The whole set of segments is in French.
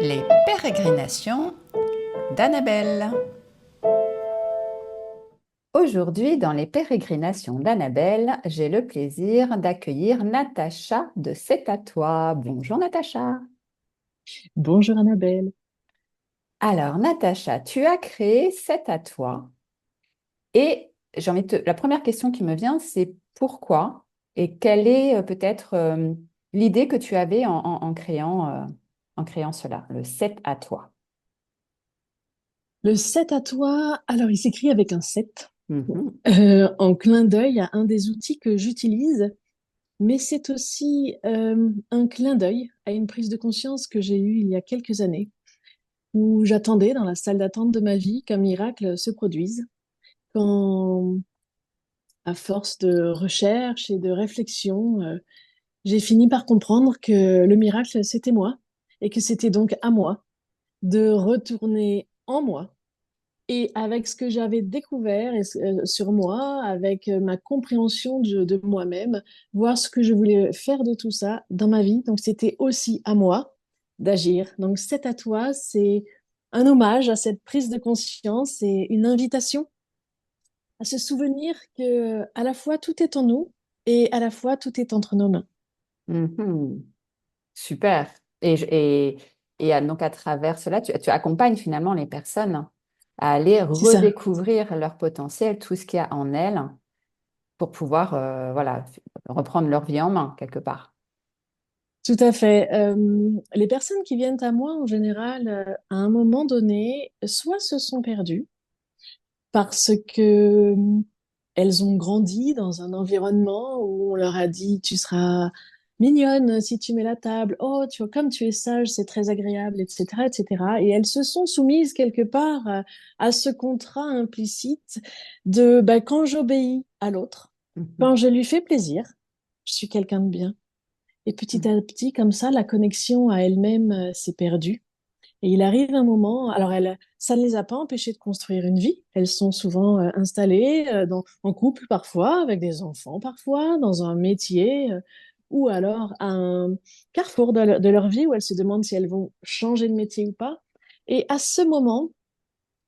Les pérégrinations d'Annabelle. Aujourd'hui, dans les pérégrinations d'Annabelle, j'ai le plaisir d'accueillir Natacha de C'est à toi. Bonjour Natacha. Bonjour Annabelle. Alors Natacha, tu as créé C'est à toi et la première question qui me vient, c'est pourquoi et quelle est peut-être l'idée que tu avais en créant cela, le C'est à toi. Le 7 à toi, alors il s'écrit avec un 7, Mhm. en clin d'œil à un des outils que j'utilise, mais c'est aussi un clin d'œil à une prise de conscience que j'ai eue il y a quelques années, où j'attendais dans la salle d'attente de ma vie qu'un miracle se produise, quand, à force de recherche et de réflexion, j'ai fini par comprendre que le miracle, c'était moi, et que c'était donc à moi de retourner en moi. Et avec ce que j'avais découvert sur moi, avec ma compréhension de moi-même, voir ce que je voulais faire de tout ça dans ma vie. Donc, c'était aussi à moi d'agir. Donc, c'est à toi, c'est un hommage à cette prise de conscience et une invitation à se souvenir que à la fois tout est en nous et à la fois tout est entre nos mains. Mhm. Super. Donc à travers cela, tu accompagnes finalement les personnes à aller C'est ça. redécouvrir leur potentiel, tout ce qu'il y a en elles, pour pouvoir voilà, reprendre leur vie en main quelque part. Tout à fait. Les personnes qui viennent à moi, en général, à un moment donné, soit se sont perdues, parce que elles ont grandi dans un environnement où on leur a dit tu seras mignonne si tu mets la table, oh tu vois comme tu es sage c'est très agréable, etc., etc. Et elles se sont soumises quelque part à ce contrat implicite de bah, quand j'obéis à l'autre, Mhm. quand je lui fais plaisir, je suis quelqu'un de bien. Et petit à petit comme ça la connexion à elle-même s'est perdue. Et il arrive un moment, alors ça ne les a pas empêchées de construire une vie. Elles sont souvent installées en couple parfois, avec des enfants parfois, dans un métier, ou alors à un carrefour de leur vie où elles se demandent si elles vont changer de métier ou pas. Et à ce moment,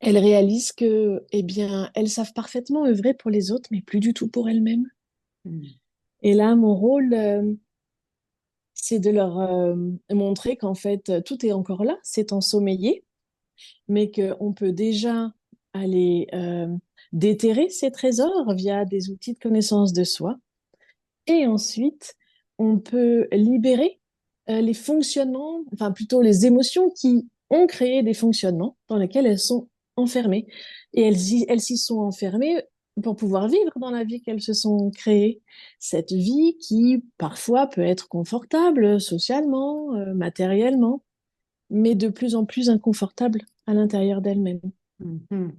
elles réalisent que, eh bien, elles savent parfaitement œuvrer pour les autres, mais plus du tout pour elles-mêmes. Mhm. Et là, mon rôle, c'est de leur montrer qu'en fait, tout est encore là, c'est ensommeillé, mais qu'on peut déjà aller déterrer ces trésors via des outils de connaissance de soi. Et ensuite, on peut libérer les fonctionnements, enfin plutôt les émotions qui ont créé des fonctionnements dans lesquels elles sont enfermées. Et elles s'y sont enfermées pour pouvoir vivre dans la vie qu'elles se sont créées. Cette vie qui parfois peut être confortable socialement, matériellement, mais de plus en plus inconfortable à l'intérieur d'elle-même. Mhm.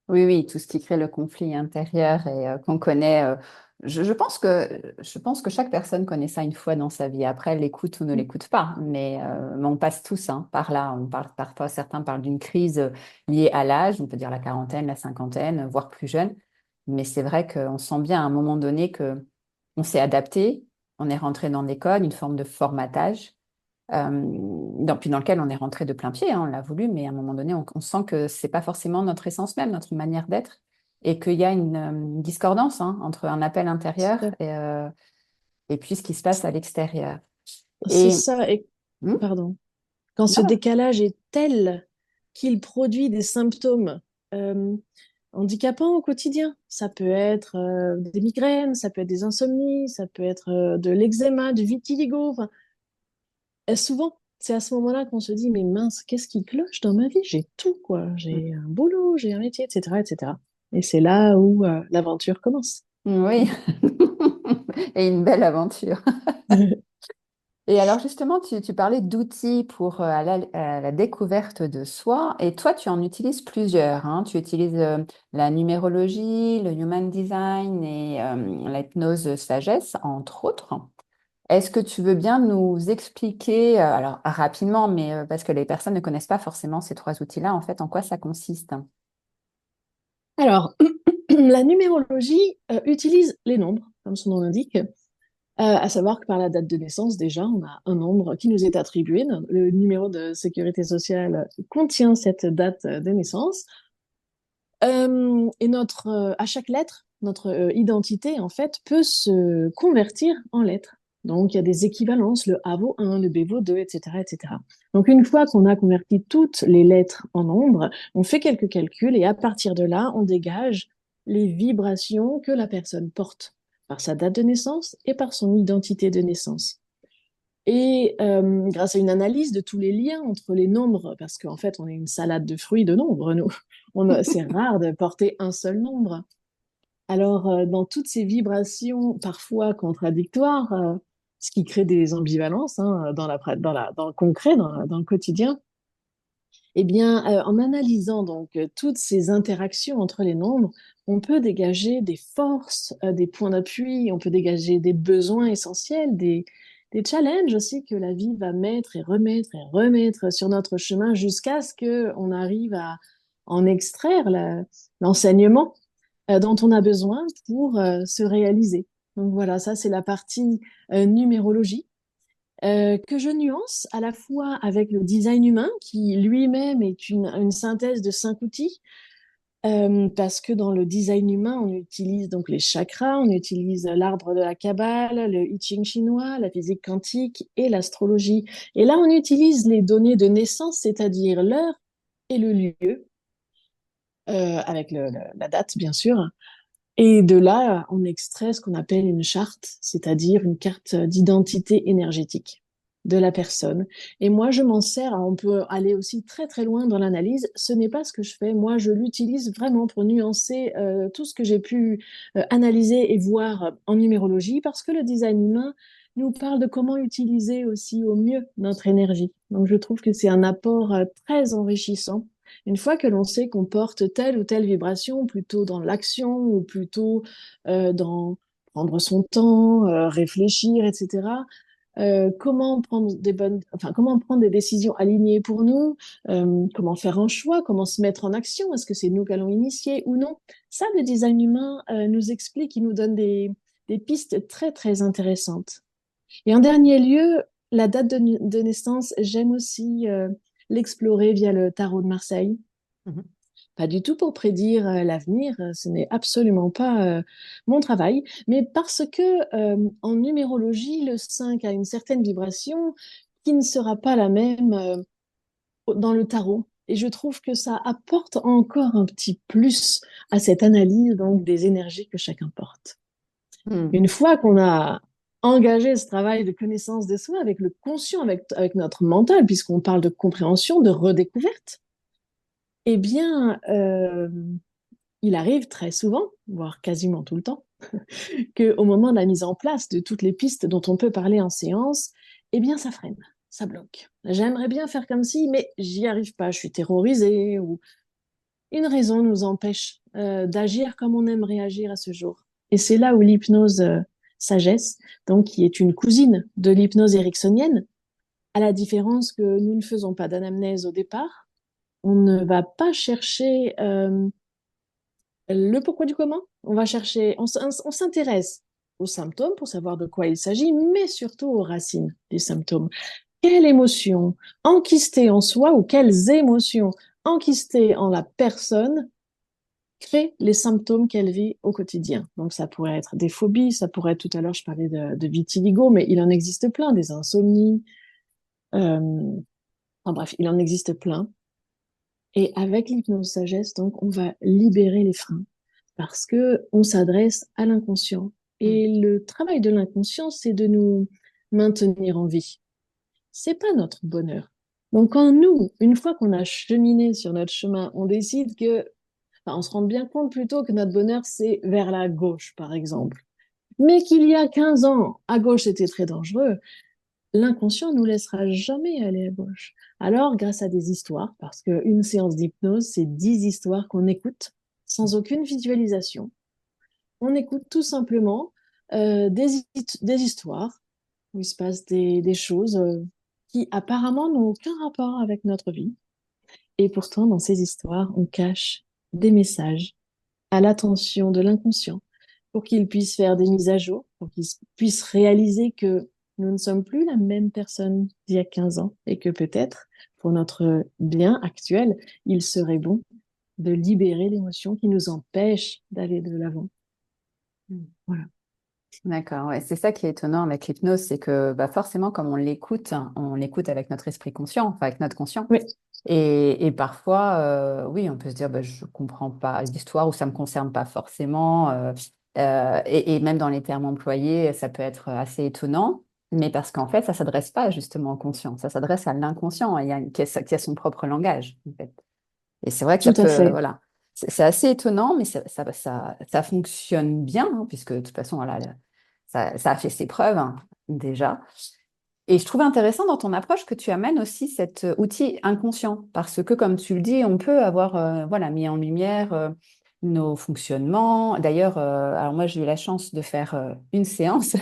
Oui, oui, tout ce qui crée le conflit intérieur et qu'on connaît. Je pense que chaque personne connaît ça une fois dans sa vie. Après, elle l'écoute ou ne l'écoute pas, mais on passe tous hein, par là. On parle parfois, certains parlent d'une crise liée à l'âge, on peut dire la quarantaine, la cinquantaine, voire plus jeune. Mais c'est vrai qu'on sent bien à un moment donné que on s'est adapté, on est rentré dans l'école, une forme de formatage puis dans lequel on est rentré de plein pied, hein, on l'a voulu, mais à un moment donné, on sent que c'est pas forcément notre essence même, notre manière d'être, et qu'il y a une discordance hein, entre un appel intérieur et puis ce qui se passe à l'extérieur. C'est Et ça, et hmm, pardon. Quand ce non, décalage est tel qu'il produit des symptômes euh, handicapants au quotidien, ça peut être des migraines, ça peut être des insomnies, ça peut être de l'eczéma, du vitiligo. Enfin, souvent, c'est à ce moment-là qu'on se dit, mais mince, qu'est-ce qui cloche dans ma vie? J'ai tout, quoi. J'ai un boulot, j'ai un métier, etc., etc. Et c'est là où l'aventure commence. oui, et une belle aventure. Et alors justement, tu parlais d'outils pour à la découverte de soi, et toi, tu en utilises plusieurs, hein. Tu utilises la numérologie, le human design et la hypnose sagesse, entre autres. Est-ce que tu veux bien nous expliquer, alors rapidement, mais parce que les personnes ne connaissent pas forcément ces trois outils-là, en fait, en quoi ça consiste? Alors, la numérologie utilise les nombres, comme son nom l'indique, À savoir que par la date de naissance, déjà, on a un nombre qui nous est attribué. Le numéro de sécurité sociale contient cette date de naissance. Et à chaque lettre, notre identité, en fait, peut se convertir en lettres. Donc, il y a des équivalences, le A vaut 1, le B vaut 2, etc., etc. Donc, une fois qu'on a converti toutes les lettres en nombres, on fait quelques calculs et à partir de là, on dégage les vibrations que la personne porte par sa date de naissance et par son identité de naissance. Et grâce à une analyse de tous les liens entre les nombres, parce qu'en fait, on est une salade de fruits de nombres, nous. C'est rare de porter un seul nombre. Alors, dans toutes ces vibrations parfois contradictoires, ce qui crée des ambivalences hein, dans le concret, dans le quotidien, eh bien, en analysant donc toutes ces interactions entre les nombres, on peut dégager des forces, des points d'appui, on peut dégager des besoins essentiels, des challenges aussi que la vie va mettre et remettre sur notre chemin jusqu'à ce qu'on arrive à en extraire l'enseignement dont on a besoin pour se réaliser. Donc voilà, ça c'est la partie numérologie que je nuance à la fois avec le design humain, qui lui-même est une synthèse de 5 outils, parce que dans le design humain, on utilise donc les chakras, on utilise l'arbre de la Kabbale, le I Ching chinois, la physique quantique et l'astrologie. Et là, on utilise les données de naissance, c'est-à-dire l'heure et le lieu, avec la date, bien sûr. Et de là, on extrait ce qu'on appelle une charte, c'est-à-dire une carte d'identité énergétique de la personne. Et moi, je m'en sers, on peut aller aussi très très loin dans l'analyse, ce n'est pas ce que je fais, moi je l'utilise vraiment pour nuancer tout ce que j'ai pu analyser et voir en numérologie, parce que le design humain nous parle de comment utiliser aussi au mieux notre énergie. Donc je trouve que c'est un apport très enrichissant une fois que l'on sait qu'on porte telle ou telle vibration, plutôt dans l'action ou plutôt dans prendre son temps, réfléchir, etc. Comment prendre des décisions alignées pour nous, comment faire un choix, comment se mettre en action, est-ce que c'est nous qu'allons initier ou non? Ça, le design humain nous explique, il nous donne des pistes très, très intéressantes. Et en dernier lieu, la date de naissance, j'aime aussi l'explorer via le tarot de Marseille. Mhm. Pas du tout pour prédire l'avenir, ce n'est absolument pas mon travail, mais parce que en numérologie, le 5 a une certaine vibration qui ne sera pas la même dans le tarot. Et je trouve que ça apporte encore un petit plus à cette analyse donc des énergies que chacun porte. Hmm. Une fois qu'on a engagé ce travail de connaissance de soi avec le conscient, avec notre mental, puisqu'on parle de compréhension, de redécouverte, eh bien, il arrive très souvent, voire quasiment tout le temps, qu'au moment de la mise en place de toutes les pistes dont on peut parler en séance, eh bien, ça freine, ça bloque. J'aimerais bien faire comme si, mais j'y arrive pas, je suis terrorisée, ou une raison nous empêche d'agir comme on aimerait agir à ce jour. Et c'est là où l'hypnose sagesse, donc qui est une cousine de l'hypnose ericksonienne, à la différence que nous ne faisons pas d'anamnèse au départ, on ne va pas chercher le pourquoi du comment. On va chercher, on s'intéresse aux symptômes pour savoir de quoi il s'agit, mais surtout aux racines des symptômes. Quelle émotion enquistée en soi ou quelles émotions enquistées en la personne crée les symptômes qu'elle vit au quotidien. Donc ça pourrait être des phobies, ça pourrait être, tout à l'heure je parlais de vitiligo, mais il en existe plein, des insomnies, enfin bref, il en existe plein. Et avec l'hypnose sagesse, donc, on va libérer les freins parce que on s'adresse à l'inconscient. Hmm. Et le travail de l'inconscient, c'est de nous maintenir en vie. C'est pas notre bonheur. Donc, quand nous, une fois qu'on a cheminé sur notre chemin, on décide que, enfin, on se rend bien compte plutôt que notre bonheur, c'est vers la gauche, par exemple. Mais qu'il y a 15 ans, à gauche, c'était très dangereux, l'inconscient nous laissera jamais aller à gauche. Alors, grâce à des histoires, parce qu'une séance d'hypnose, c'est 10 histoires qu'on écoute sans aucune visualisation. On écoute tout simplement des histoires où il se passe des choses qui apparemment n'ont aucun rapport avec notre vie. Et pourtant, dans ces histoires, on cache des messages à l'attention de l'inconscient pour qu'ils puissent faire des mises à jour, pour qu'ils puissent réaliser que nous ne sommes plus la même personne d'il y a 15 ans et que peut-être, pour notre bien actuel, il serait bon de libérer l'émotion qui nous empêche d'aller de l'avant. Mm. Voilà. D'accord, ouais. C'est ça qui est étonnant avec l'hypnose, c'est que bah, forcément, comme on l'écoute avec notre esprit conscient, enfin avec notre conscient. Oui, Et parfois, oui, on peut se dire, bah, je ne comprends pas l'histoire ou ça ne me concerne pas forcément. Et même dans les termes employés, ça peut être assez étonnant, mais parce qu'en fait, ça ne s'adresse pas justement au conscient, ça s'adresse à l'inconscient, qui a son propre langage, en fait. Et c'est vrai que ça tout à peut, fait. voilà, c'est assez étonnant, mais ça fonctionne bien, hein, puisque de toute façon, voilà, ça a fait ses preuves, hein, déjà. Et je trouve intéressant dans ton approche que tu amènes aussi cet outil inconscient, parce que comme tu le dis, on peut avoir voilà, mis en lumière nos fonctionnements. D'ailleurs, alors moi j'ai eu la chance de faire une séance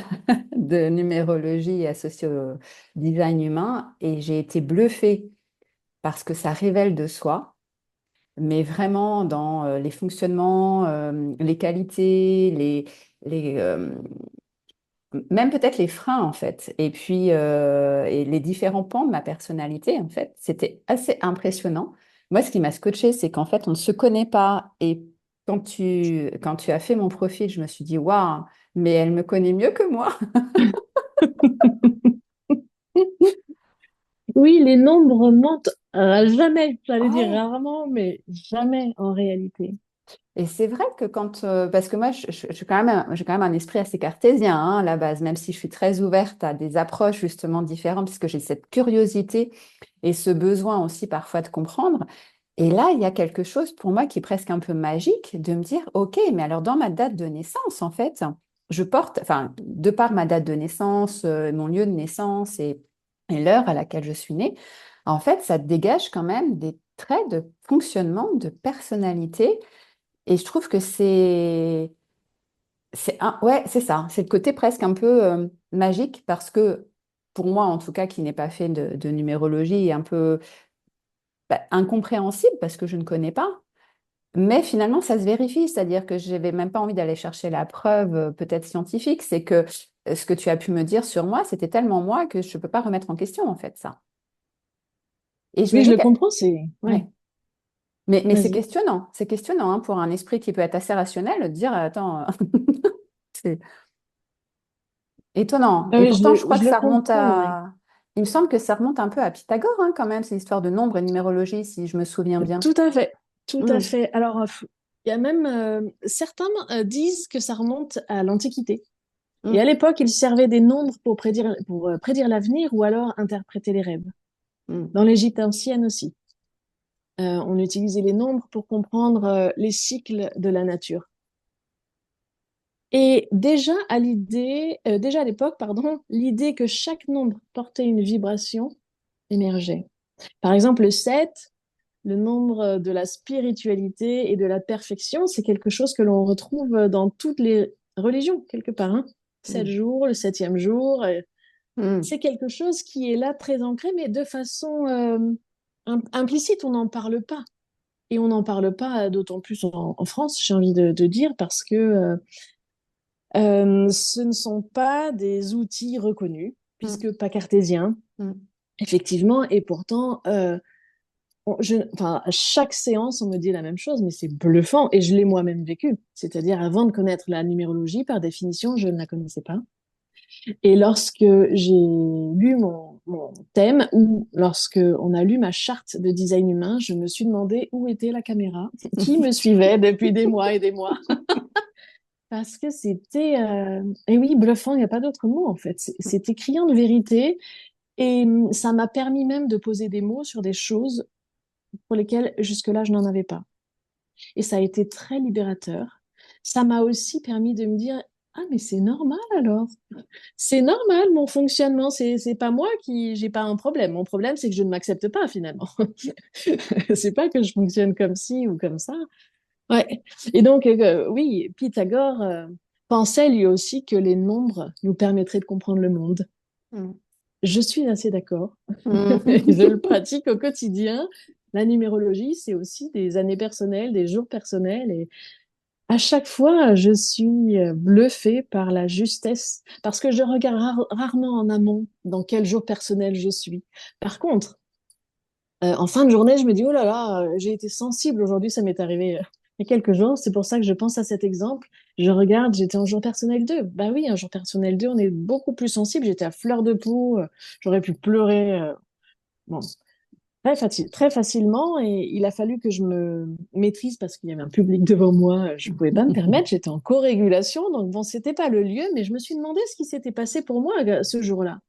de numérologie associée au design humain et j'ai été bluffée parce que ça révèle de soi, mais vraiment dans les fonctionnements, les qualités, même peut-être les freins en fait, et puis et les différents pans de ma personnalité en fait, c'était assez impressionnant. Moi, ce qui m'a scotché, c'est qu'en fait, on ne se connaît pas. Et quand tu as fait mon profil, je me suis dit, waouh, mais elle me connaît mieux que moi. Oui, les nombres mentent jamais, j'allais dire Ouais. rarement, mais jamais en réalité. Et c'est vrai que parce que moi, je suis quand même j'ai quand même un esprit assez cartésien hein, à la base, même si je suis très ouverte à des approches justement différentes, parce que j'ai cette curiosité et ce besoin aussi parfois de comprendre. Et là, il y a quelque chose pour moi qui est presque un peu magique de me dire, OK, mais alors dans ma date de naissance, en fait, je porte, enfin, de par ma date de naissance, mon lieu de naissance et l'heure à laquelle je suis née, en fait, ça dégage quand même des traits de fonctionnement, de personnalité. Et je trouve que ouais, c'est ça, c'est le côté presque un peu magique parce que pour moi, en tout cas, qui n'ai pas fait de numérologie, un peu incompréhensible parce que je ne connais pas. Mais finalement, ça se vérifie, c'est-à-dire que je n'avais même pas envie d'aller chercher la preuve peut-être scientifique, c'est que ce que tu as pu me dire sur moi, c'était tellement moi que je ne peux pas remettre en question en fait ça. Et je me Oui, je dis le que, comprends, ouais, ouais, mais vas-y. c'est questionnant hein, pour un esprit qui peut être assez rationnel de dire, attends, c'est étonnant. Ah Et oui, pourtant, je crois je que le ça remonte comprends, ouais. à, il me semble que ça remonte un peu à Pythagore hein, quand même, ces histoires de nombres et de numérologie, si je me souviens bien. Tout à fait, tout à Hmm, fait. Alors, il y a même certains disent que ça remonte à l'Antiquité. Et à hmm, l'époque, ils servaient des nombres pour prédire l'avenir ou alors interpréter les rêves. hmm, Dans l'Égypte ancienne aussi, on utilisait les nombres pour comprendre les cycles de la nature. Et déjà à l'époque, pardon, l'idée que chaque nombre portait une vibration émergeait. Par exemple, le 7, le nombre de la spiritualité et de la perfection, c'est quelque chose que l'on retrouve dans toutes les religions, quelque part, hein. 7 jours, le septième jour, hmm, c'est quelque chose qui est là très ancré, mais de façon implicite, on n'en parle pas. Et on n'en parle pas d'autant plus en France, j'ai envie de dire, parce que ce ne sont pas des outils reconnus, hmm, puisque pas cartésiens, hmm. effectivement, et pourtant, enfin, à chaque séance, on me dit la même chose, mais c'est bluffant, et je l'ai moi-même vécu. C'est-à-dire, avant de connaître la numérologie, par définition, je ne la connaissais pas. Et lorsque j'ai lu mon thème, ou lorsque on a lu ma charte de design humain, je me suis demandé où était la caméra, qui me suivait depuis des mois et des mois. Parce que c'était, et oui, bluffant, il n'y a pas d'autre mot en fait. C'était criant de vérité et ça m'a permis même de poser des mots sur des choses pour lesquelles jusque-là je n'en avais pas. Et ça a été très libérateur. Ça m'a aussi permis de me dire, ah mais c'est normal alors. C'est normal mon fonctionnement. C'est pas moi qui j'ai pas un problème. Mon problème c'est que je ne m'accepte pas finalement. C'est pas que je fonctionne comme ci ou comme ça. Ouais. Et donc, oui, Pythagore pensait lui aussi que les nombres nous permettraient de comprendre le monde. Hmm. Je suis assez d'accord. Je le Hmm. pratique au quotidien. La numérologie, c'est aussi des années personnelles, des jours personnels. À chaque fois, je suis bluffée par la justesse, parce que je regarde rarement en amont dans quel jour personnel je suis. Par contre, en fin de journée, je me dis, oh là là, j'ai été sensible aujourd'hui, ça m'est arrivé il y a quelques jours, c'est pour ça que je pense à cet exemple. Je regarde, j'étais en jour personnel 2. Bah oui, un jour personnel 2, on est beaucoup plus sensible, j'étais à fleur de peau, j'aurais pu pleurer. Bon, très facilement, et il a fallu que je me maîtrise parce qu'il y avait un public devant moi, je pouvais pas me permettre, j'étais en co-régulation, donc bon, c'était pas le lieu, mais je me suis demandé ce qui s'était passé pour moi ce jour-là.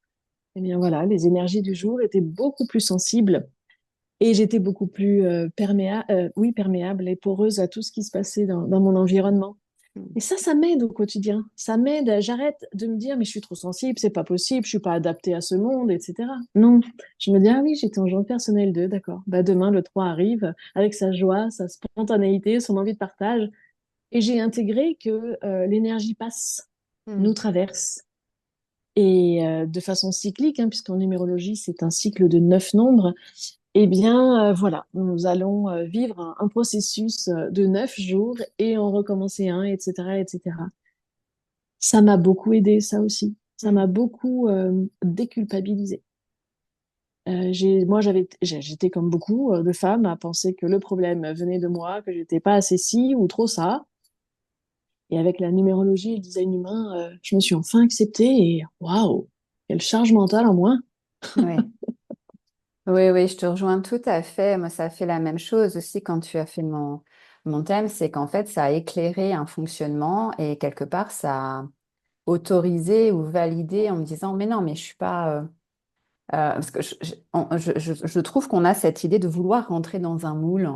Eh bien voilà, les énergies du jour étaient beaucoup plus sensibles et j'étais beaucoup plus perméable et poreuse à tout ce qui se passait dans mon environnement. Et ça m'aide au quotidien. Ça m'aide. J'arrête de me dire, mais je suis trop sensible, c'est pas possible, je suis pas adaptée à ce monde, etc. Non, je me dis, ah oui, j'étais en genre personnel 2, d'accord. Bah, demain, le 3 arrive avec sa joie, sa spontanéité, son envie de partage. Et j'ai intégré que l'énergie passe, nous Hmm. traverse. Et de façon cyclique, hein, puisqu'en numérologie, c'est un cycle de 9 nombres, eh bien, voilà, nous allons vivre un processus de 9 jours et en recommencer un, etc., etc. Ça m'a beaucoup aidé, ça aussi. Ça m'a Hmm. beaucoup déculpabilisé. J'étais comme beaucoup de femmes à penser que le problème venait de moi, que j'étais pas assez ci ou trop ça. Et avec la numérologie et le design humain, je me suis enfin acceptée et waouh, quelle charge mentale en moins. Oui. Oui, oui, je te rejoins tout à fait. Moi, ça a fait la même chose aussi quand tu as fait mon thème, c'est qu'en fait, ça a éclairé un fonctionnement et quelque part, ça a autorisé ou validé en me disant, mais non, mais je suis pas... parce que je trouve qu'on a cette idée de vouloir rentrer dans un moule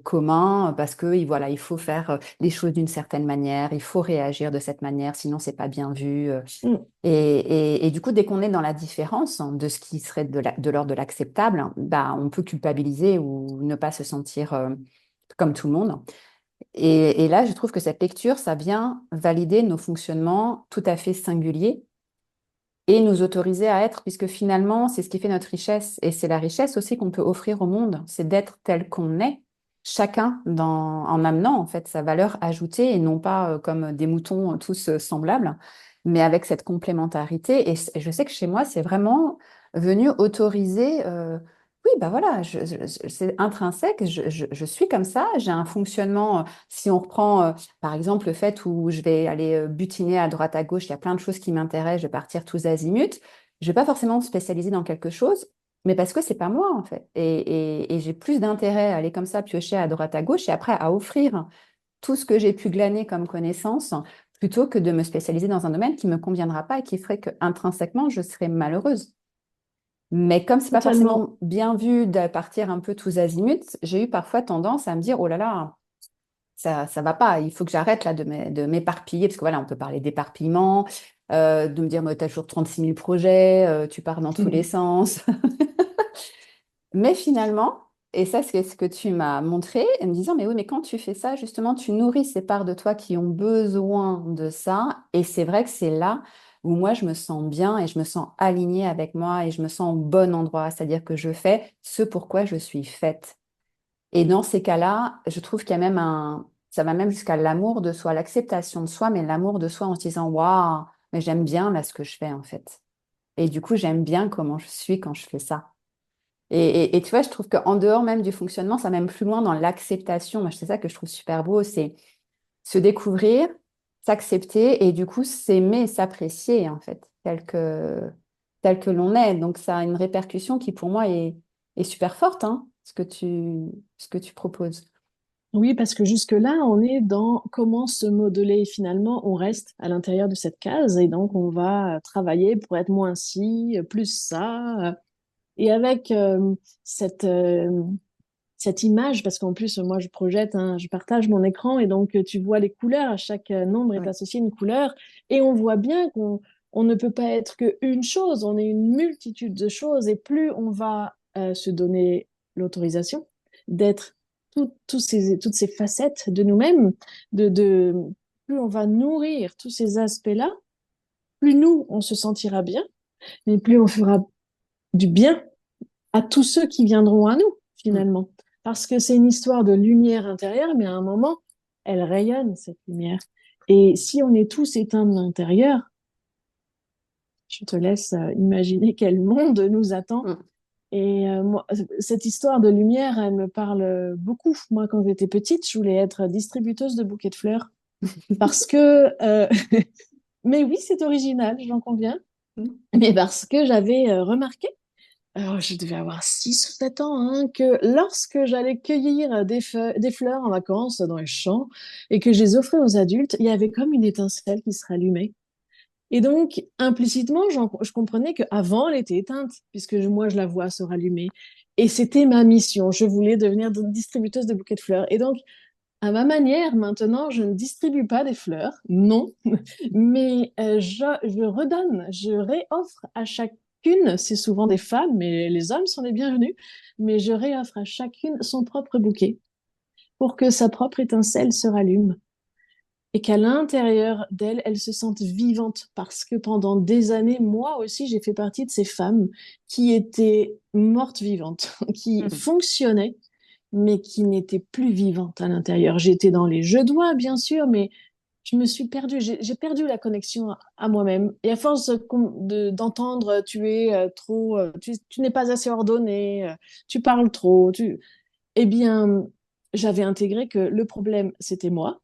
commun parce que voilà, il faut faire les choses d'une certaine manière, il faut réagir de cette manière, sinon c'est pas bien vu. Mm, Et du coup, dès qu'on est dans la différence de ce qui serait de l'ordre de l'acceptable, bah, on peut culpabiliser ou ne pas se sentir comme tout le monde. Et là, je trouve que cette lecture, ça vient valider nos fonctionnements tout à fait singuliers et nous autoriser à être, puisque finalement, c'est ce qui fait notre richesse. Et c'est la richesse aussi qu'on peut offrir au monde, c'est d'être tel qu'on est, chacun en amenant en fait sa valeur ajoutée et non pas comme des moutons tous semblables, mais avec cette complémentarité. Et je sais que chez moi, c'est vraiment venu autoriser. Oui, bah voilà, c'est intrinsèque, je suis comme ça, j'ai un fonctionnement, si on reprend par exemple, le fait où je vais aller butiner à droite à gauche, il y a plein de choses qui m'intéressent, je vais partir tous azimuts. Je vais pas forcément me spécialiser dans quelque chose, mais parce que c'est pas moi en fait. Et j'ai plus d'intérêt à aller comme ça piocher à droite à gauche et après à offrir tout ce que j'ai pu glaner comme connaissance plutôt que de me spécialiser dans un domaine qui me conviendra pas et qui ferait que intrinsèquement je serais malheureuse. Mais comme c'est pas totalement. forcément bien vu de partir un peu tous azimuts, j'ai eu parfois tendance à me dire, oh là là, ça va pas. Il faut que j'arrête là de m'éparpiller, parce que voilà, on peut parler d'éparpillement, de me dire, tu as toujours 36 000 projets, tu pars dans tous les sens. Mais finalement, et ça, c'est ce que tu m'as montré, en me disant, mais oui, mais quand tu fais ça, justement, tu nourris ces parts de toi qui ont besoin de ça. Et c'est vrai que c'est là où moi, je me sens bien et je me sens alignée avec moi et je me sens au bon endroit. C'est-à-dire que je fais ce pourquoi je suis faite. Et dans ces cas-là, je trouve qu'il y a même ça va même jusqu'à l'amour de soi, l'acceptation de soi, mais l'amour de soi en se disant, waouh, mais j'aime bien là ce que je fais en fait. Et du coup, j'aime bien comment je suis quand je fais ça. Et tu vois, je trouve qu'en dehors même du fonctionnement, ça va même plus loin dans l'acceptation. Moi, c'est ça que je trouve super beau, c'est se découvrir, s'accepter et du coup s'aimer, s'apprécier en fait, tel que l'on est. Donc ça a une répercussion qui pour moi est super forte, hein, ce que tu proposes. Oui, parce que jusque-là, on est dans comment se modeler. Finalement, on reste à l'intérieur de cette case et donc on va travailler pour être moins ci, plus ça. Et avec cette, euh, cette image, parce qu'en plus, moi, je projette, hein, je partage mon écran et donc tu vois les couleurs. À chaque nombre est Oui. associé une couleur et on voit bien qu'on ne peut pas être qu'une chose. On est une multitude de choses et plus on va se donner l'autorisation d'être toutes ces facettes de nous-mêmes, de, plus on va nourrir tous ces aspects-là, plus nous, on se sentira bien, mais plus on fera du bien à tous ceux qui viendront à nous, Mm. finalement. Parce que c'est une histoire de lumière intérieure, mais à un moment, elle rayonne, cette lumière. Et si on est tous éteints de l'intérieur, je te laisse imaginer quel monde nous attend. Mm. Et moi, cette histoire de lumière, elle me parle beaucoup. Moi, quand j'étais petite, je voulais être distributeuse de bouquets de fleurs. Parce que, mais oui, c'est original, j'en conviens. Mm. Mais parce que j'avais remarqué, alors je devais avoir 6 ou 7 ans, hein, que lorsque j'allais cueillir des fleurs en vacances dans les champs et que je les offrais aux adultes, il y avait comme une étincelle qui se rallumait. Et donc, implicitement, je comprenais qu'avant, elle était éteinte, puisque moi, je la vois se rallumer. Et c'était ma mission. Je voulais devenir distributeuse de bouquets de fleurs. Et donc, à ma manière, maintenant, je ne distribue pas des fleurs, non, mais je redonne, je réoffre à chacune, c'est souvent des femmes, mais les hommes sont les bienvenus, mais je réoffre à chacune son propre bouquet pour que sa propre étincelle se rallume et qu'à l'intérieur d'elle, elle se sente vivante parce que pendant des années, moi aussi, j'ai fait partie de ces femmes qui étaient mortes vivantes, qui Mm. fonctionnaient, mais qui n'étaient plus vivantes à l'intérieur. J'étais dans les jeux de doigts, bien sûr, mais je me suis perdue. J'ai perdu la connexion à moi-même. Et à force d'entendre, tu es trop, tu n'es pas assez ordonné, tu parles trop, eh bien, j'avais intégré que le problème, c'était moi.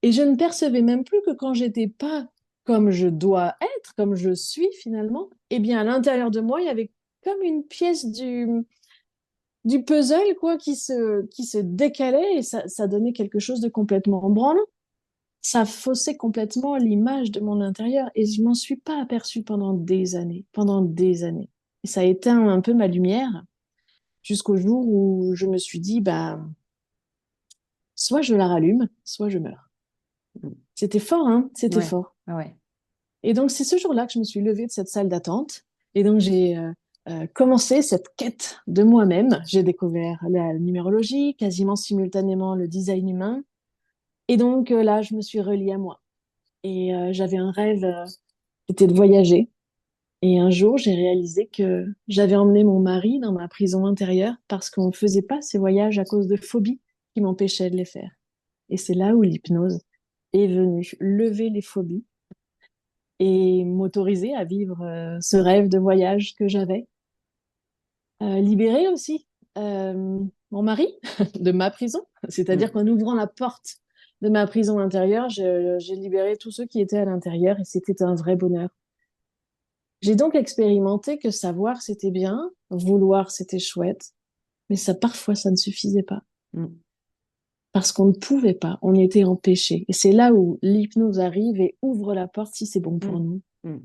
Et je ne percevais même plus que quand j'étais pas comme je dois être, comme je suis finalement, eh bien, à l'intérieur de moi, il y avait comme une pièce du puzzle, quoi, qui se décalait et ça donnait quelque chose de complètement branlant. Ça faussait complètement l'image de mon intérieur et je m'en suis pas aperçue pendant des années, pendant des années. Et ça a éteint un peu ma lumière jusqu'au jour où je me suis dit, bah, soit je la rallume, soit je meurs. Mm. C'était fort, hein? C'était Ouais, fort. ouais. Et donc, c'est ce jour-là que je me suis levée de cette salle d'attente. Et donc, j'ai commencé cette quête de moi-même. J'ai découvert la numérologie, quasiment simultanément le design humain. Et donc, là, je me suis reliée à moi. Et j'avais un rêve, c'était de voyager. Et un jour, j'ai réalisé que j'avais emmené mon mari dans ma prison intérieure parce qu'on ne faisait pas ces voyages à cause de phobies qui m'empêchaient de les faire. Et c'est là où l'hypnose est venue lever les phobies et m'autoriser à vivre ce rêve de voyage que j'avais. Libérer aussi mon mari de ma prison, c'est-à-dire Mm. qu'en ouvrant la porte de ma prison intérieure, j'ai libéré tous ceux qui étaient à l'intérieur et c'était un vrai bonheur. J'ai donc expérimenté que savoir c'était bien, vouloir c'était chouette, mais ça parfois ça ne suffisait pas Mm. parce qu'on ne pouvait pas, on était empêché. Et c'est là où l'hypnose arrive et ouvre la porte si c'est bon pour Mm. nous. Mm.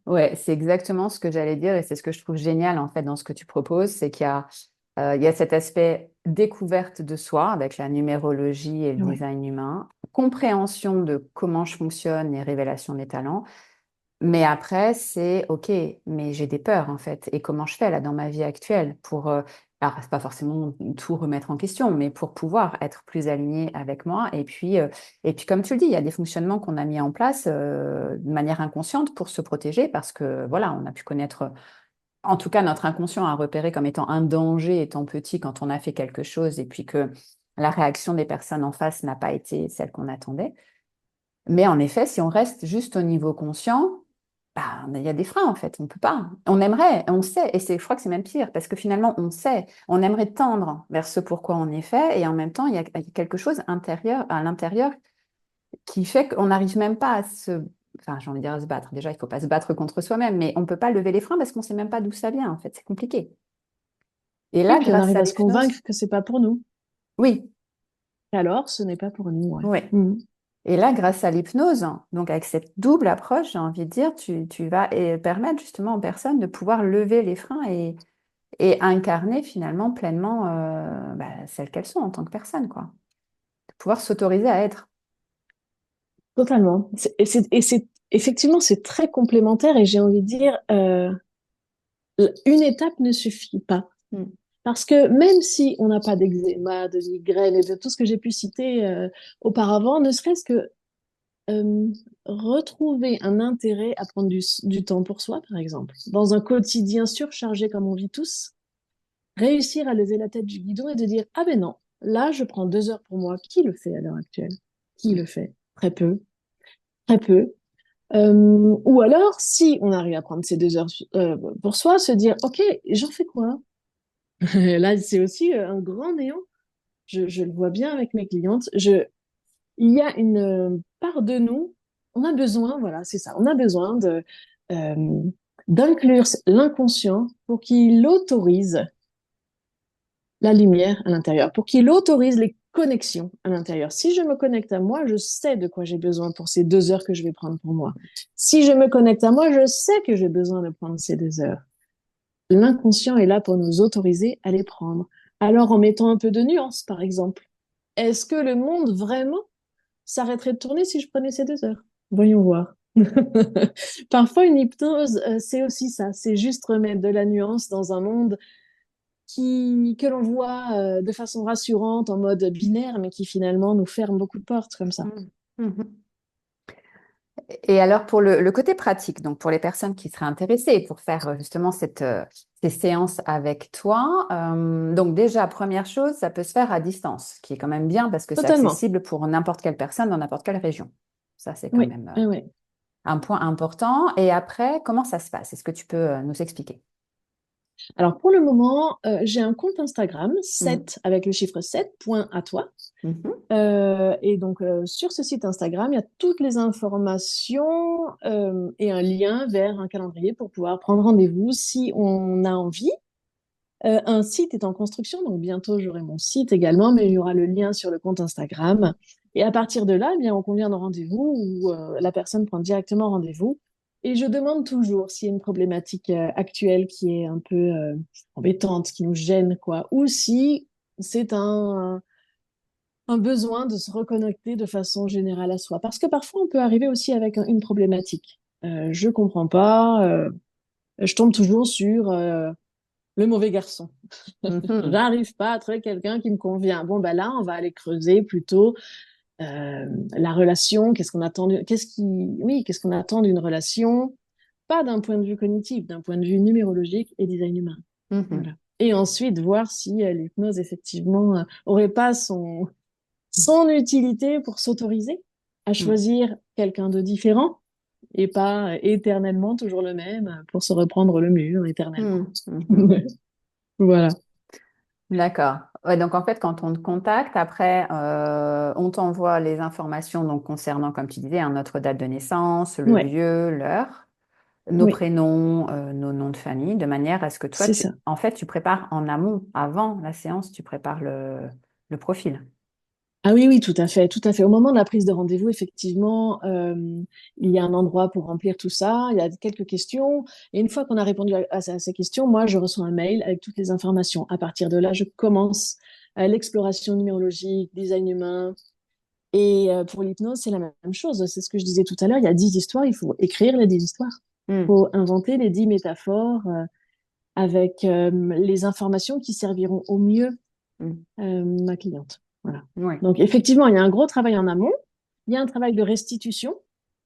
Ouais, c'est exactement ce que j'allais dire et c'est ce que je trouve génial en fait dans ce que tu proposes, c'est qu'il y a cet aspect découverte de soi avec la numérologie et le Ouais. design humain, compréhension de comment je fonctionne et révélation des talents. Mais après, c'est OK, mais j'ai des peurs en fait. Et comment je fais là dans ma vie actuelle pour, alors c'est pas forcément tout remettre en question, mais pour pouvoir être plus aligné avec moi. Et puis comme tu le dis, il y a des fonctionnements qu'on a mis en place de manière inconsciente pour se protéger parce que voilà, on a pu connaître, en tout cas notre inconscient a repéré comme étant un danger étant petit quand on a fait quelque chose et puis que la réaction des personnes en face n'a pas été celle qu'on attendait. Mais en effet, si on reste juste au niveau conscient, bah, il y a des freins en fait, on peut pas. On aimerait, on sait, et c'est, je crois que c'est même pire, parce que finalement on sait, on aimerait tendre vers ce pourquoi on est fait, et en même temps il y a quelque chose intérieur, à l'intérieur qui fait qu'on n'arrive même pas à se, enfin j'ai envie de dire à se battre. Déjà, il faut pas se battre contre soi-même, mais on peut pas lever les freins parce qu'on sait même pas d'où ça vient en fait, c'est compliqué. Et Et là, puis on grâce arrive à à se l'hypnose, convaincre que c'est pas pour nous. oui, Et alors, ce n'est pas pour nous, ouais. oui. Mhm. Et là, grâce à l'hypnose, donc avec cette double approche, j'ai envie de dire, tu vas permettre justement aux personnes de pouvoir lever les freins et incarner finalement pleinement celles qu'elles sont en tant que personne, quoi. De pouvoir s'autoriser à être. Totalement. Effectivement, c'est très complémentaire et j'ai envie de dire, une étape ne suffit pas. Mm. Parce que même si on n'a pas d'eczéma, de migraine et de tout ce que j'ai pu citer auparavant, ne serait-ce que euh, retrouver un intérêt à prendre du temps pour soi, par exemple, dans un quotidien surchargé comme on vit tous, réussir à lever la tête du guidon et de dire, ah ben non, Là, je prends 2 heures pour moi. Qui le fait à l'heure actuelle? Qui le fait? Très peu, très peu. Ou alors, si on arrive à prendre ces 2 heures pour soi, se dire, OK, j'en fais quoi? Là, c'est aussi un grand néant. Je le vois bien avec mes clientes. Il y a une part de nous, on a besoin, voilà, c'est ça, on a besoin euh, d'inclure l'inconscient pour qu'il autorise la lumière à l'intérieur, pour qu'il autorise les connexions à l'intérieur. Si je me connecte à moi, je sais de quoi j'ai besoin pour ces 2 heures que je vais prendre pour moi. Si je me connecte à moi, je sais que j'ai besoin de prendre ces 2 heures. L'inconscient est là pour nous autoriser à les prendre. Alors, en mettant un peu de nuance, par exemple, est-ce que le monde vraiment s'arrêterait de tourner si je prenais ces 2 heures? Voyons voir. Parfois, une hypnose, c'est aussi ça, c'est juste remettre de la nuance dans un monde que l'on voit de façon rassurante, en mode binaire, mais qui finalement nous ferme beaucoup de portes comme ça. Mm. Mhm. Et alors pour le côté pratique, donc pour les personnes qui seraient intéressées pour faire justement ces séances avec toi, donc déjà, première chose, ça peut se faire à distance, ce qui est quand même bien parce que c'est Totalement. accessible pour n'importe quelle personne dans n'importe quelle région. Ça, c'est quand Oui, même oui, oui. un point important. Et après, comment ça se passe? Est-ce que tu peux nous expliquer? Alors pour le moment, j'ai un compte Instagram, Mm. 7 avec le chiffre 7, point à toi. Mhm. Et donc, sur ce site Instagram, il y a toutes les informations et un lien vers un calendrier pour pouvoir prendre rendez-vous si on a envie. Un site est en construction, donc bientôt j'aurai mon site également, mais il y aura le lien sur le compte Instagram. Et à partir de là, eh bien, on convient d'un rendez-vous où la personne prend directement rendez-vous. Et je demande toujours s'il y a une problématique actuelle qui est un peu embêtante, qui nous gêne, quoi, ou si c'est un besoin de se reconnecter de façon générale à soi. Parce que parfois, on peut arriver aussi avec une problématique. Je comprends pas, je tombe toujours sur le mauvais garçon. Mhm. J'arrive pas à trouver quelqu'un qui me convient. Bon, ben là, on va aller creuser plutôt la relation. Qu'est-ce qu'on attend, qu'est-ce qu'on attend d'une relation? Pas d'un point de vue cognitif, d'un point de vue numérologique et design humain. Voilà. Mhm. Et ensuite, voir si l'hypnose, effectivement, aurait pas son utilité pour s'autoriser à Mhm. choisir quelqu'un de différent et pas éternellement toujours le même pour se reprendre le mur éternellement. Mhm. Mhm. Voilà. D'accord. Ouais, donc en fait, quand on te contacte, après, on t'envoie les informations donc concernant, comme tu disais, hein, notre date de naissance, le Ouais, lieu, l'heure, nos oui, prénoms, nos noms de famille, de manière à ce que toi, c'est ça. en fait, tu prépares en amont, avant la séance, tu prépares le profil. Ah oui, oui, tout à fait, tout à fait. Au moment de la prise de rendez-vous, effectivement, il y a un endroit pour remplir tout ça. Il y a quelques questions. Et une fois qu'on a répondu à ces questions, moi, je reçois un mail avec toutes les informations. À partir de là, je commence l'exploration numérologique, design humain. Et pour l'hypnose, c'est la même chose. C'est ce que je disais tout à l'heure. Il y a 10 histoires. Il faut écrire les 10 histoires. Il Hmm. faut inventer les 10 métaphores avec les informations qui serviront au mieux Hmm. ma cliente. Voilà. Oui. Donc, effectivement, il y a un gros travail en amont. Il y a un travail de restitution,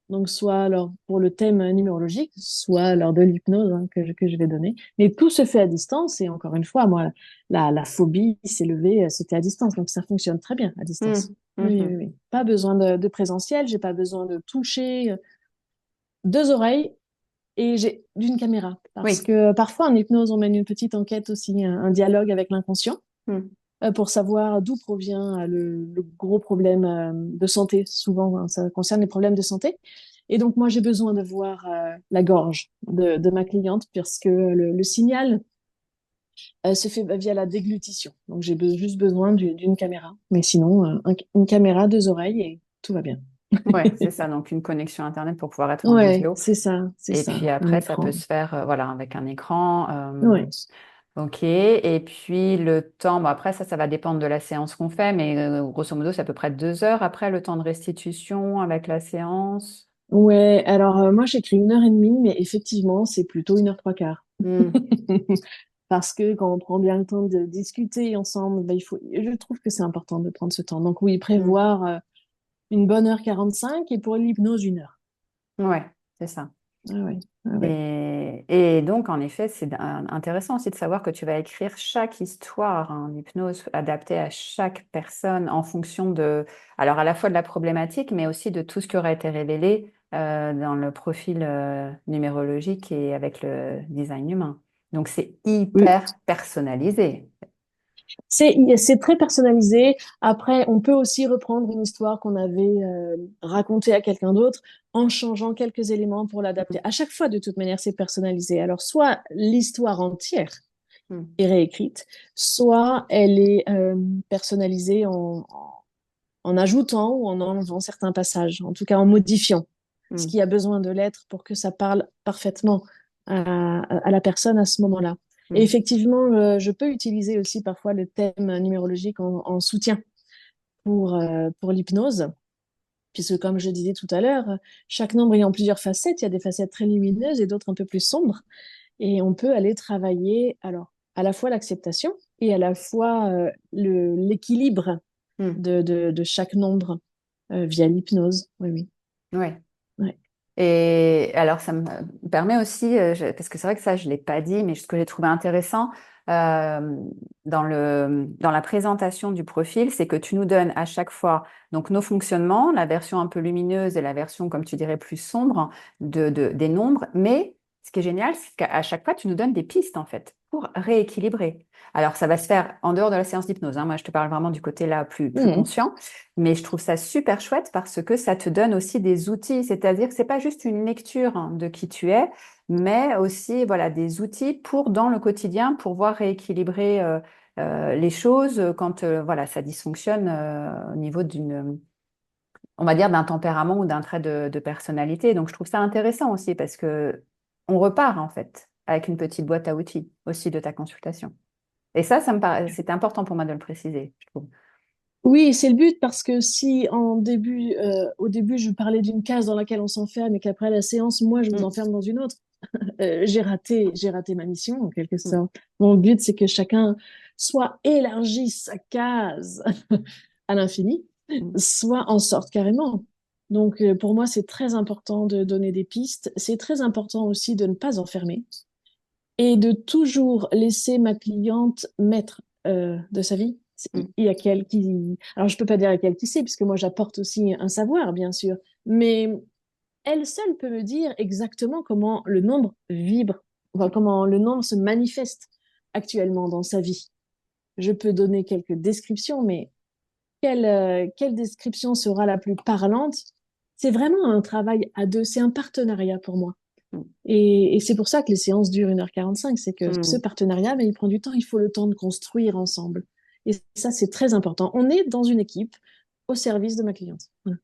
donc soit alors pour le thème numérologique, soit lors de l'hypnose hein, que je vais donner. Mais tout se fait à distance et encore une fois, moi, la phobie s'est levée, c'était à distance, donc ça fonctionne très bien à Hmm. distance. Oui, oui, Mhm. oui. Pas besoin de présentiel, j'ai pas besoin de toucher deux oreilles et j'ai d'une caméra. Parce Oui. que parfois en hypnose, on mène une petite enquête aussi, un dialogue avec l'inconscient Hmm. pour savoir d'où provient le gros problème de santé. Souvent, hein, ça concerne les problèmes de santé. Et donc, moi, j'ai besoin de voir la gorge de ma cliente puisque le signal se fait via la déglutition. Donc, j'ai juste besoin d'une caméra. Mais sinon, une caméra, deux oreilles et tout va bien. Ouais, c'est ça. Donc, une connexion Internet pour pouvoir être en Ouais, visio. c'est Et ça, puis un après, ça peut écran. se faire voilà, avec un écran. Ouais. Ok. Et puis le temps, bon, après, ça va dépendre de la séance qu'on fait, mais grosso modo, c'est à peu près 2 heures après le temps de restitution avec la séance. Ouais, alors moi j'écris 1 heure et demie, mais effectivement c'est plutôt 1 heure 3 quarts. Hmm. Parce que quand on prend bien le temps de discuter ensemble, ben, je trouve que c'est important de prendre ce temps. Donc oui, Hmm. prévoir une bonne heure 45 et pour l'hypnose 1 heure. Ouais, c'est ça. Ah ouais, ouais. Et donc, en effet, c'est intéressant aussi de savoir que tu vas écrire chaque histoire en hypnose adaptée à chaque personne en fonction de, alors à la fois de la problématique, mais aussi de tout ce qui aura été révélé dans le profil numérologique et avec le design humain. Donc, c'est Oui. hyper personnalisé. C'est très personnalisé. Après, on peut aussi reprendre une histoire qu'on avait racontée à quelqu'un d'autre en changeant quelques éléments pour l'adapter. À chaque fois, de toute manière, c'est personnalisé. Alors, soit l'histoire entière Mm, est réécrite, soit elle est personnalisée en ajoutant ou en enlevant certains passages, en tout cas en modifiant ce mm, qui a besoin de l'être pour que ça parle parfaitement à la personne à ce moment-là. Et mm, effectivement, je peux utiliser aussi parfois le thème numérologique en soutien pour l'hypnose, puisque comme je disais tout à l'heure, chaque nombre ayant plusieurs facettes, il y a des facettes très lumineuses et d'autres un peu plus sombres, et on peut aller travailler alors à la fois l'acceptation et à la fois l'équilibre mm. de chaque nombre via l'hypnose. Oui, oui. Ouais. Ouais. Et alors, ça me permet aussi, parce que c'est vrai que ça, je ne l'ai pas dit, mais ce que j'ai trouvé intéressant euh, dans la présentation du profil, c'est que tu nous donnes à chaque fois donc, nos fonctionnements, la version un peu lumineuse et la version, comme tu dirais, plus sombre des nombres. Mais ce qui est génial, c'est qu'à chaque fois, tu nous donnes des pistes, en fait, pour rééquilibrer. Alors, ça va se faire en dehors de la séance d'hypnose, hein. Moi, je te parle vraiment du côté là plus Mhm. conscient. Mais je trouve ça super chouette parce que ça te donne aussi des outils, c'est-à-dire que c'est pas juste une lecture hein, de qui tu es, mais aussi voilà des outils pour dans le quotidien pour pouvoir rééquilibrer les choses quand voilà ça dysfonctionne au niveau d'une, on va dire d'un tempérament ou d'un trait de personnalité. Donc je trouve ça intéressant aussi parce que on repart en fait avec une petite boîte à outils aussi de ta consultation. Et ça me paraît, c'était important pour moi de le préciser, je trouve. Oui, c'est le but parce que si au début, je parlais d'une case dans laquelle on s'enferme et qu'après la séance, moi, je vous Mm, enferme dans une autre, j'ai raté ma mission en quelque mm, sorte. Mon but, c'est que chacun soit élargisse sa case à l'infini, mm, soit en sorte carrément. Donc, pour moi, c'est très important de donner des pistes. C'est très important aussi de ne pas enfermer et de toujours laisser ma cliente maître de sa vie. mm. Il y a qu'elle qui... Alors, je peux pas dire à qu'elle qui sait, puisque moi, j'apporte aussi un savoir, bien sûr. Mais elle seule peut me dire exactement comment le nombre vibre, enfin, comment le nombre se manifeste actuellement dans sa vie. Je peux donner quelques descriptions, mais quelle description sera la plus parlante? C'est vraiment un travail à deux, c'est un partenariat pour moi. Mm. Et c'est pour ça que les séances durent 1h45, c'est que ce Mm. partenariat, mais il prend du temps, il faut le temps de construire ensemble. Et ça, c'est très important. On est dans une équipe au service de ma cliente. Voilà.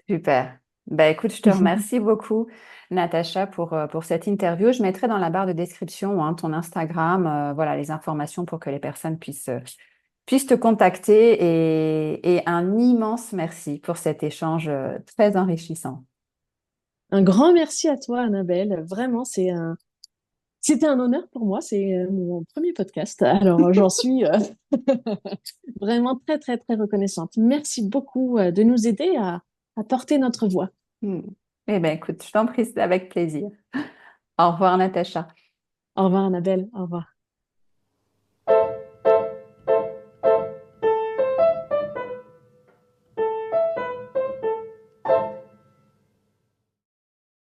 Super. Bah, écoute, je te remercie beaucoup, Natacha, pour cette interview. Je mettrai dans la barre de description hein, ton Instagram, voilà, les informations pour que les personnes puissent te contacter. Et un immense merci pour cet échange très enrichissant. Un grand merci à toi, Annabelle. Vraiment, c'était un honneur pour moi. C'est mon premier podcast. Alors, j'en suis vraiment très, très, très reconnaissante. Merci beaucoup de nous aider à porter notre voix. Mm. Eh bien, écoute, je t'en prie, c'est avec plaisir. Au revoir, Natacha. Au revoir, Annabelle. Au revoir.